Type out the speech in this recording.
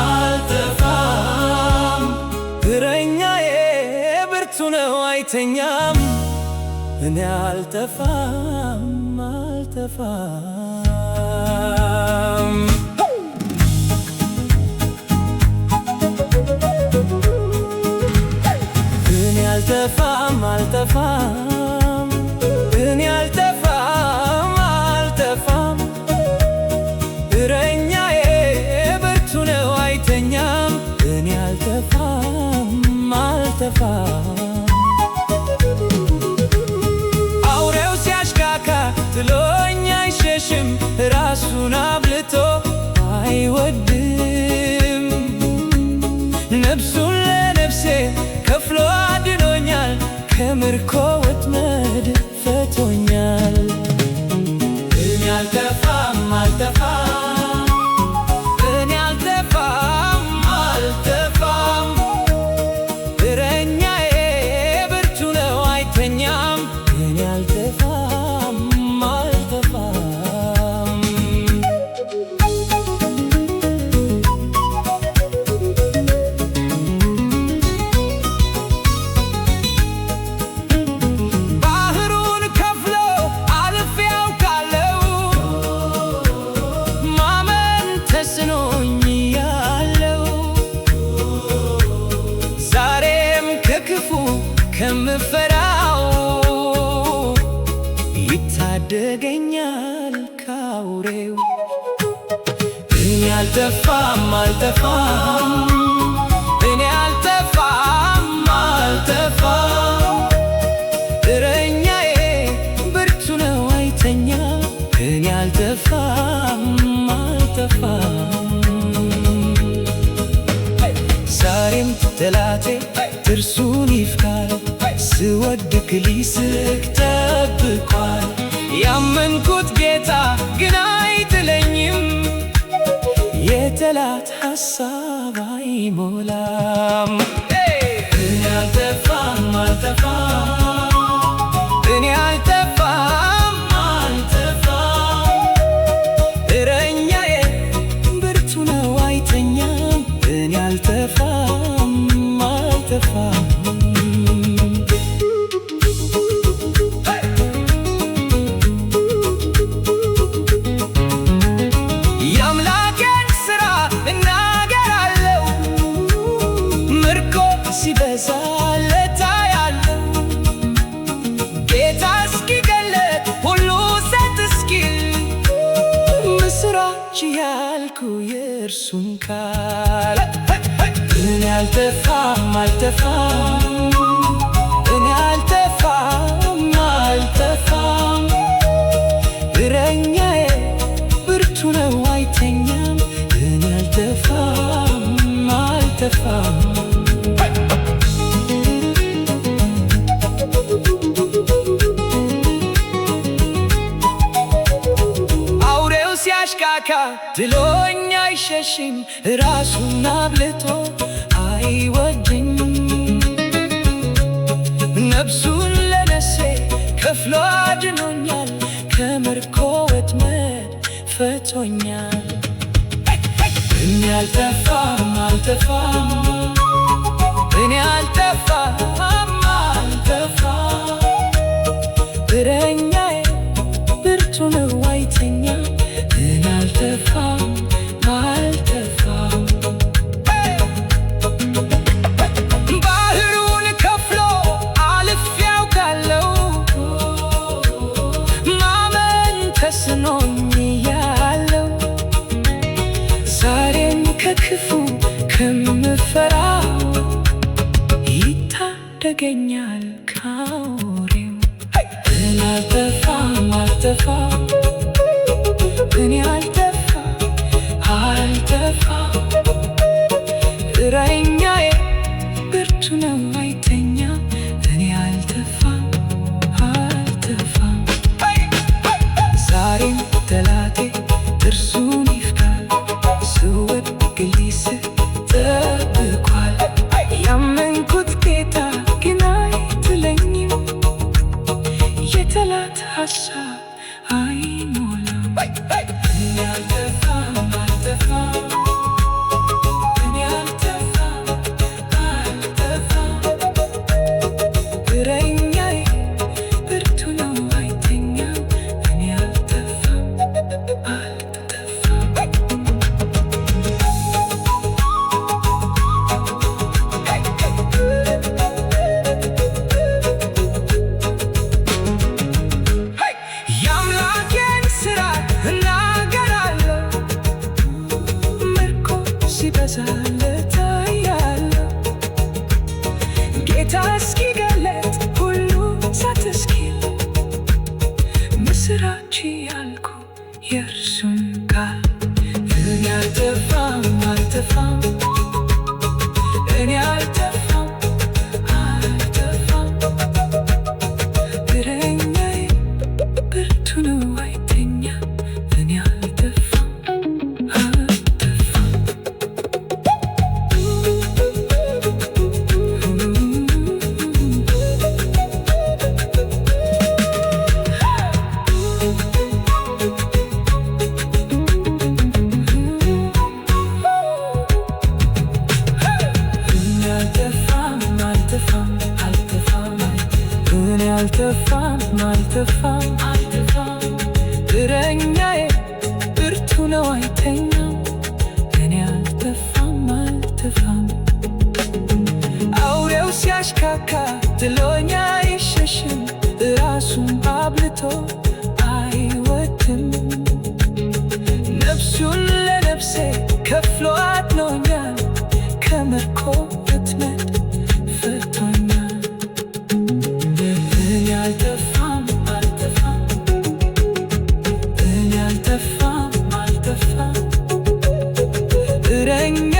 አልጠፋም እረኛዬ ብርቱ ነው አይተኛም እኔ አልጠፋም እኔ አልጠፋም እኔ አልጠፋም እረኛዬ ብርቱ ነው አይተኛም እኔ አልጠፋም አውሬው ሲያሽካካ ጥሎኝ አይሸሽም ራሱን አብልቶ አይወድም ነፍሱን ለነፍሴ ከፍሎ አድኖኛል ከምርኮ ወጥመድ ፈቶኛል እኔ አልጠፋም እረኛዬ ብርቱ ነው አይተኛም እኔ አልጠፋም ባህሩን ከፍሎ አልፌ ያውቃለው ማመን ተስኖኝ ያለው ዛሬም ከክፉ ከምፈራው ይታደገኛል ካውሬው እኔ አልጠፋም እኔ አልጠፋም እረኛዬ ብርቱ ነው አይተኛም እኔ አልጠፋም ዛሬም ጠላቴ ጥርሱን ይፍጋል ስወድቅ ሊስቅ ጠብቋል ያመንኩት ጌታ ግን አይጥለኝም የጠላት ሐሳብ አይሞላም እኔ አልጠፋም እኔ አልጠፋም እረኛዬ ብርቱ ነው አይተኛም እኔ አልጠፋም የአምላኬን ሥራ እናገራለሁ ምርኮ ሲበዛለት አያለሁ ጌታ እስኪገለጥ ሁሉ ሰጥ እስኪል ምስራች ያልኩ የእርሱን ቃል እኔ አልጠፋም እኔ አልጠፋም እረኛዬ ብርቱ ነው አይተኛም እኔ አልጠፋም አውሬው ሲያሽካካ ጥሎኝ አይሸሽም ራሱን አብልቶ አይወድም ነፍሱን ለነፍሴ ከፍሎ አድኖኛል ከምርኮ ወጥመድ ፈቶኛል እኔ አልጠፋም እኔ አልጠፋም እረኛዬ ብርቱ ነው አይተኛም እኔ አልጠፋም ባህሩን ከፍሎ አልፌ ያውቃለው ማመን ተስኖኝ ያለው ዛሬም ከክፉ ከምፈራው ይታደገኛል ካውሬው እኔ አልጠፋም እኔ አልጠፋም ሲበዛለት አያለሁ። ጌታ እስኪገለጥ ሁሉ ጸጥ እስኪል ምስራች ያልኩ የእርሱን ቃል እኔ አልጠፋም አልጠፋም እኔ አልጠፋም አልጠፋም እረኛዬ ብርቱ ነው አይተኛም እኔ አልጠፋም አልጠፋም አልጠፋም አልጠፋም እረኛዬ ብርቱ ነው አይተኛም እኔ አልጠፋም አልጠፋም አውሬው ሲያሽካካ ጥሎኝ አይሸሽም ራሱን አብልቶ አይወድም ነፍሱን ለነፍሴ ከፍሎ አድኖኛል ከምርኮ ወጥመድ ፈቶኛል እኔ አልጠፋም አልጠፋም እኔ አልጠፋም አልጠፋም እረኛ